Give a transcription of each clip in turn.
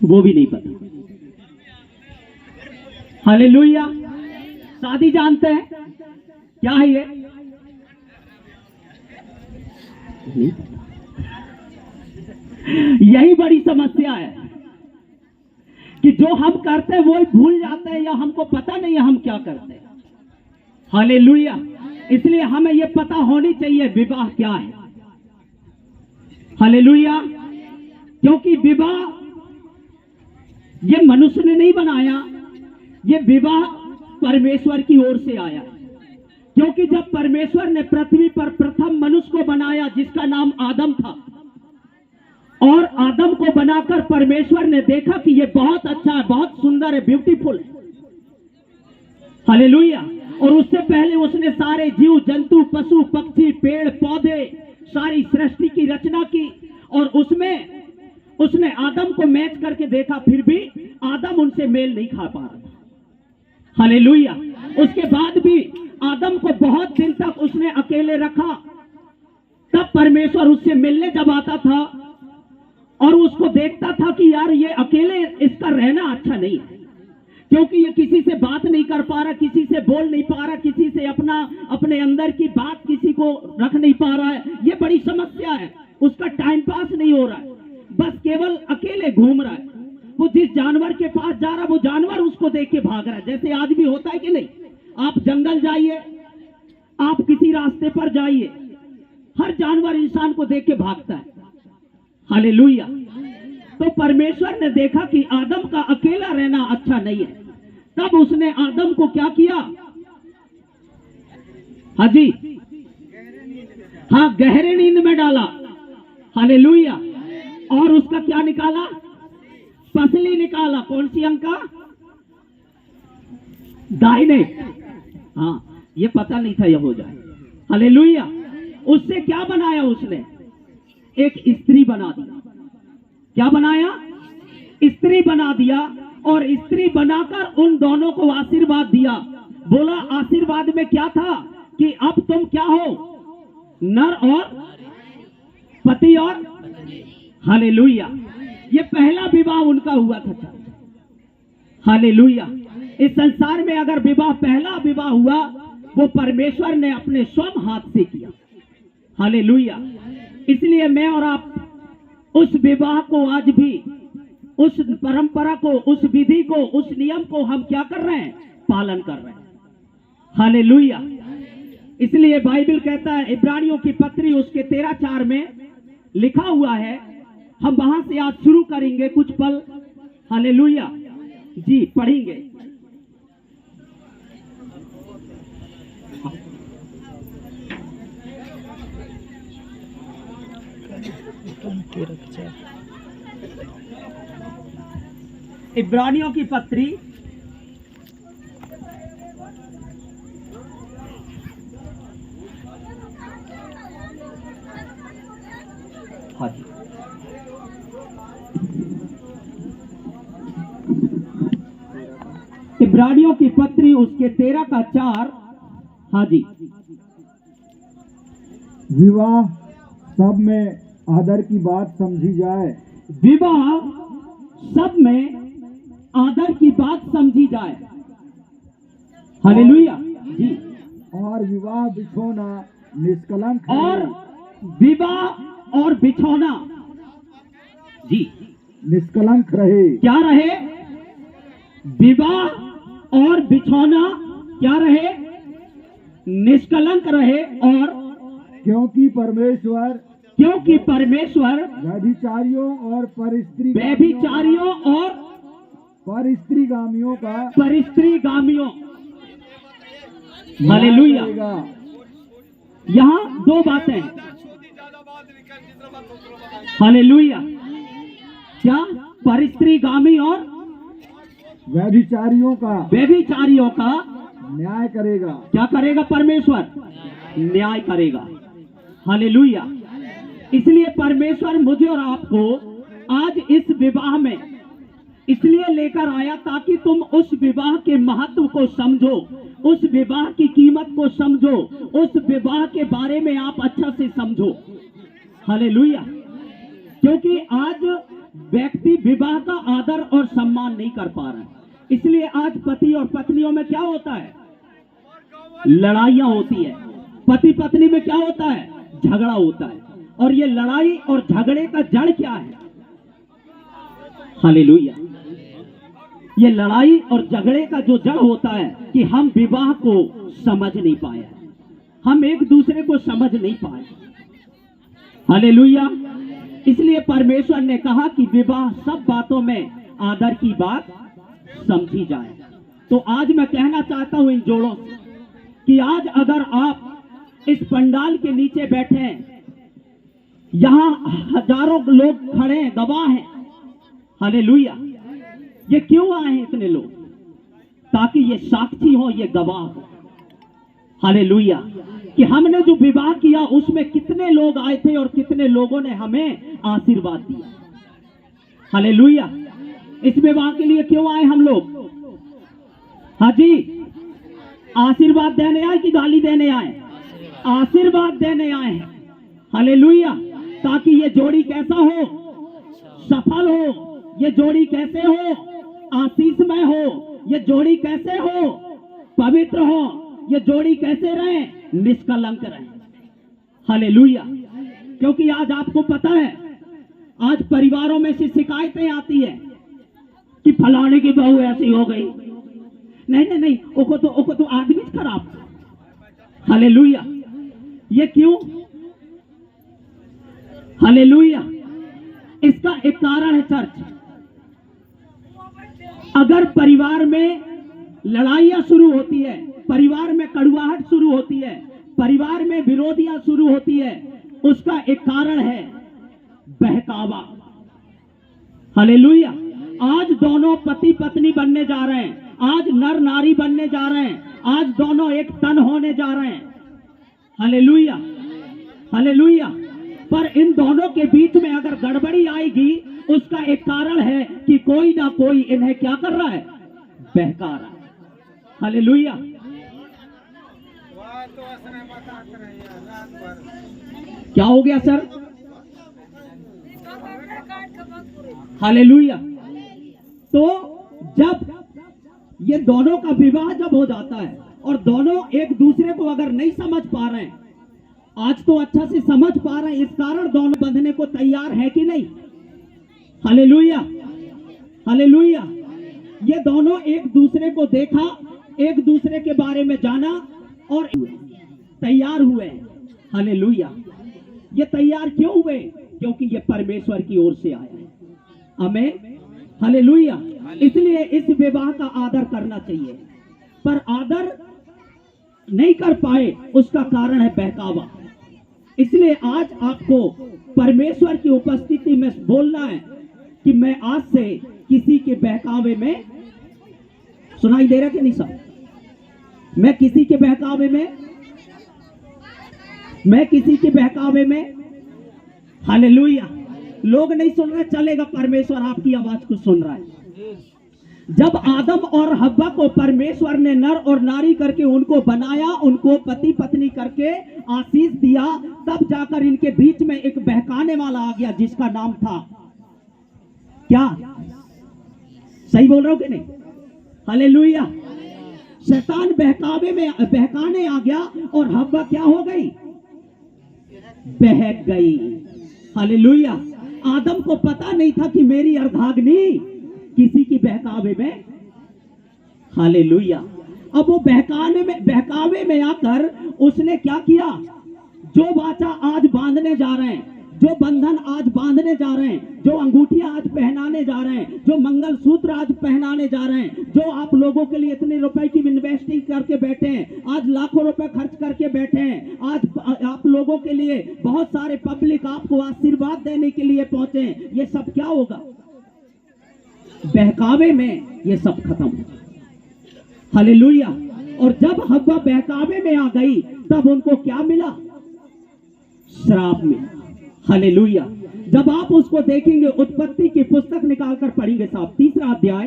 वो भी नहीं पता। हालेलुया। शादी जानते हैं क्या है ये? नहीं पता। यही बड़ी समस्या है कि जो हम करते हैं वो भूल जाते हैं, या हमको पता नहीं है हम क्या करते हैं। हालेलुया। इसलिए हमें ये पता होनी चाहिए विवाह क्या है। हालेलुया। क्योंकि विवाह ये मनुष्य ने नहीं बनाया, ये विवाह परमेश्वर की ओर से आया। क्योंकि जब परमेश्वर ने पृथ्वी पर प्रथम मनुष्य को बनाया जिसका नाम आदम था, और आदम को बनाकर परमेश्वर ने देखा कि ये बहुत अच्छा है, बहुत सुंदर है, ब्यूटीफुल है। हालेलुया। और उससे पहले उसने सारे जीव जंतु, पशु पक्षी, पेड़ पौधे, सारी सृष्टि की रचना की, और उसमें उसने आदम को मैच करके देखा, फिर भी आदम उनसे मेल नहीं खा पा रहा था। हालेलुया। उसके बाद भी आदम को बहुत दिन तक उसने अकेले रखा। तब परमेश्वर उससे मिलने जब आता था और उसको देखता था कि यार ये अकेले इसका रहना अच्छा नहीं है, क्योंकि ये किसी से बात नहीं कर पा रहा, किसी से बोल नहीं पा रहा, किसी से अपने अंदर की बात किसी को रख नहीं पा रहा है। ये बड़ी समस्या है। उसका टाइम पास नहीं हो रहा है, बस केवल अकेले घूम रहा है। वो जिस जानवर के पास जा रहा है वो जानवर उसको देख के भाग रहा है। जैसे आज भी होता है कि नहीं, आप जंगल जाइए, आप किसी रास्ते पर जाइए, हर जानवर इंसान को देख के भागता है। हालेलुया। तो परमेश्वर ने देखा कि आदम का अकेला रहना अच्छा नहीं है। तब उसने आदम को क्या किया? हाँ जी, हाँ, गहरे नींद में डाला। हालेलुया। और उसका क्या निकाला? पसली निकाला। कौन सी अंग का? दाहिने। हाँ, ये पता नहीं था ये हो जाए। हालेलुया। उससे क्या बनाया उसने? एक स्त्री बना दिया। क्या बनाया? स्त्री बना दिया। और स्त्री बनाकर उन दोनों को आशीर्वाद दिया। बोला आशीर्वाद में क्या था कि अब तुम क्या हो? नर और पति और। हालेलुया। ये पहला विवाह उनका हुआ था। हालेलुया। इस संसार में अगर विवाह, पहला विवाह हुआ, वो परमेश्वर ने अपने स्वयं हाथ से किया। हालेलुया। इसलिए मैं और आप उस विवाह को आज भी, उस परंपरा को, उस विधि को, उस नियम को हम क्या कर रहे हैं? पालन कर रहे हैं। हालेलुया। इसलिए बाइबल कहता है, इब्रानियों की पत्री उसके 13:4 में लिखा हुआ है। हम वहां से आज शुरू करेंगे कुछ पल। हालेलुया जी, पढ़ेंगे। इब्रानियों की पत्री हाँ जी, इब्रानियों की पत्री उसके 13:4। हाँ जी। विवाह सब में आदर की बात समझी जाए। विवाह सब में आदर की बात समझी जाए। हालेलुया जी। और विवाह बिछोना निष्कलंक है। और विवाह और बिछौना जी निष्कलंक रहे। क्या रहे? विवाह और बिछौना क्या रहे? निष्कलंक रहे। और क्योंकि परमेश्वर व्यभिचारियों और परस्त्रीगामियों का हालेलुया। यहाँ दो बातें हैं। हालेलुया। क्या? परस्त्रीगामी और व्यभिचारियों का न्याय करेगा। क्या करेगा? परमेश्वर न्याय करेगा। हालेलुया। इसलिए परमेश्वर मुझे और आपको आज इस विवाह में इसलिए लेकर आया ताकि तुम उस विवाह के महत्व को समझो, उस विवाह की कीमत को समझो, उस विवाह के बारे में आप अच्छा से समझो। हालेलुया। क्योंकि आज व्यक्ति विवाह का आदर और सम्मान नहीं कर पा रहे हैं। इसलिए आज पति और पत्नियों में क्या होता है? लड़ाइयां होती है। पति पत्नी में क्या होता है? झगड़ा होता है। और ये लड़ाई और झगड़े का जड़ क्या है? हालेलुया। ये लड़ाई और झगड़े का जो जड़ होता है कि हम विवाह को समझ नहीं पाए, हम एक दूसरे को समझ नहीं पाए। हालेलुया। इसलिए परमेश्वर ने कहा कि विवाह सब बातों में आदर की बात समझी जाए। तो आज मैं कहना चाहता हूं इन जोड़ों से कि आज अगर आप इस पंडाल के नीचे बैठे हैं, यहां हजारों लोग खड़े हैं, गवाह हैं। हालेलुया। ये क्यों आए हैं इतने लोग? ताकि ये साक्षी हो, ये गवाह हो। हालेलुया। कि हमने जो विवाह किया उसमें कितने लोग आए थे और कितने लोगों ने हमें आशीर्वाद दिया। हालेलुया। इस विवाह के लिए क्यों आए हम लोग? हाँ जी, आशीर्वाद देने आए कि गाली देने आए? आशीर्वाद देने आए हैं। हालेलुया। ताकि ये जोड़ी कैसा हो? सफल हो। ये जोड़ी कैसे हो? आशीषमय हो। ये जोड़ी कैसे हो? पवित्र हो। ये जोड़ी कैसे रहे? निष्कलंक रहे। हालेलुया। क्योंकि आज आपको पता है, आज परिवारों में से शिकायतें आती है कि फलाने की बहू ऐसी हो गई। नहीं नहीं नहीं, ओको तो आदमी खराब। हालेलुया। ये क्यों? हालेलुया। इसका एक कारण है चर्च। अगर परिवार में लड़ाइयां शुरू होती है, परिवार में कड़वाहट शुरू होती है, परिवार में विरोधियां शुरू होती है, उसका एक कारण है बहकावा। हालेलुया। आज दोनों पति पत्नी बनने जा रहे हैं, आज नर नारी बनने जा रहे हैं, आज दोनों एक तन होने जा रहे हैं। हालेलुया। हालेलुया। पर इन दोनों के बीच में अगर गड़बड़ी आएगी, उसका एक कारण है कि कोई ना कोई इन्हें क्या कर रहा है? बहका रहा है। हालेलुया। क्या हो गया सर? हालेलुया। तो जब ये दोनों का विवाह जब हो जाता है और दोनों एक दूसरे को अगर नहीं समझ पा रहे हैं, आज तो अच्छा से समझ पा रहे हैं, इस कारण दोनों बंधने को तैयार है कि नहीं? हालेलुया। हालेलुया। ये दोनों एक दूसरे को देखा, एक दूसरे के बारे में जाना और तैयार हुए। हालेलुया। ये तैयार क्यों हुए? क्योंकि ये परमेश्वर की ओर से आया है। आमीन। हालेलुया। इसलिए इस विवाह का आदर करना चाहिए, पर आदर नहीं कर पाए उसका कारण है बहकावा। इसलिए आज आपको परमेश्वर की उपस्थिति में बोलना है कि मैं आज से किसी के बहकावे में, सुनाई दे रहा कि नहीं साहब? मैं किसी के बहकावे में, हालेलुया। लोग नहीं सुन रहे, चलेगा, परमेश्वर आपकी आवाज को सुन रहा है। जब आदम और हव्वा को परमेश्वर ने नर और नारी करके उनको बनाया, उनको पति पत्नी करके आशीष दिया, तब जाकर इनके बीच में एक बहकाने वाला आ गया जिसका नाम था क्या? सही बोल रहा हूं कि नहीं? हालेलुया। शैतान बहकाने आ गया और हव्वा क्या हो गई? बहक गई। हालेलुया। आदम को पता नहीं था कि मेरी अर्धांगिनी किसी की बहकावे में। हालेलुया। अब वो बहकावे में आकर उसने क्या किया? जो वाचा आज बांधने जा रहे हैं, जो बंधन आज बांधने जा रहे हैं, जो अंगूठियां आज पहनाने जा रहे हैं, जो मंगलसूत्र आज पहनाने जा रहे हैं, जो आप लोगों के लिए इतने रुपए की इन्वेस्टिंग करके बैठे हैं, आज लाखों रुपए खर्च करके बैठे हैं, आज आप लोगों के लिए बहुत सारे पब्लिक आपको आशीर्वाद देने के लिए पहुंचे हैं, ये सब क्या होगा? बहकावे में ये सब खत्म हो। हालेलुया। और जब हव्वा बहकावे में आ गई, तब उनको क्या मिला? श्राप मिला। हालेलुया। जब आप उसको देखेंगे, उत्पत्ति की पुस्तक निकालकर पढ़ेंगे साहब, 3 अध्याय।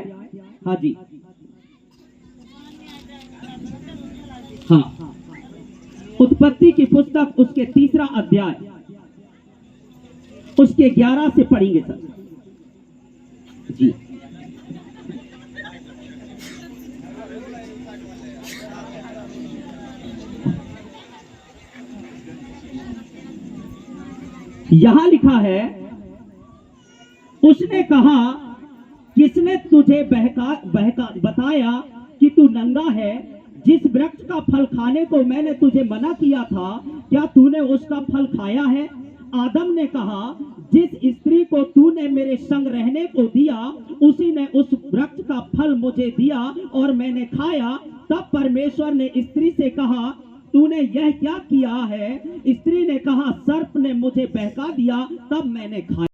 हाँ जी, हाँ, उत्पत्ति की पुस्तक उसके 3 अध्याय उसके 11 से पढ़ेंगे सर। जी। यहां लिखा है, उसने कहा, किसने तुझे बहका बहका बताया कि तू नंगा है? जिस वृक्ष का फल खाने को मैंने तुझे मना किया था, क्या तूने उसका फल खाया है? आदम ने कहा, जिस स्त्री को तूने मेरे संग रहने को दिया, उसी ने उस वृक्ष का फल मुझे दिया और मैंने खाया। तब परमेश्वर ने स्त्री से कहा, तूने यह क्या किया है? स्त्री ने कहा, सर्प ने मुझे बहका दिया, तब मैंने खाया।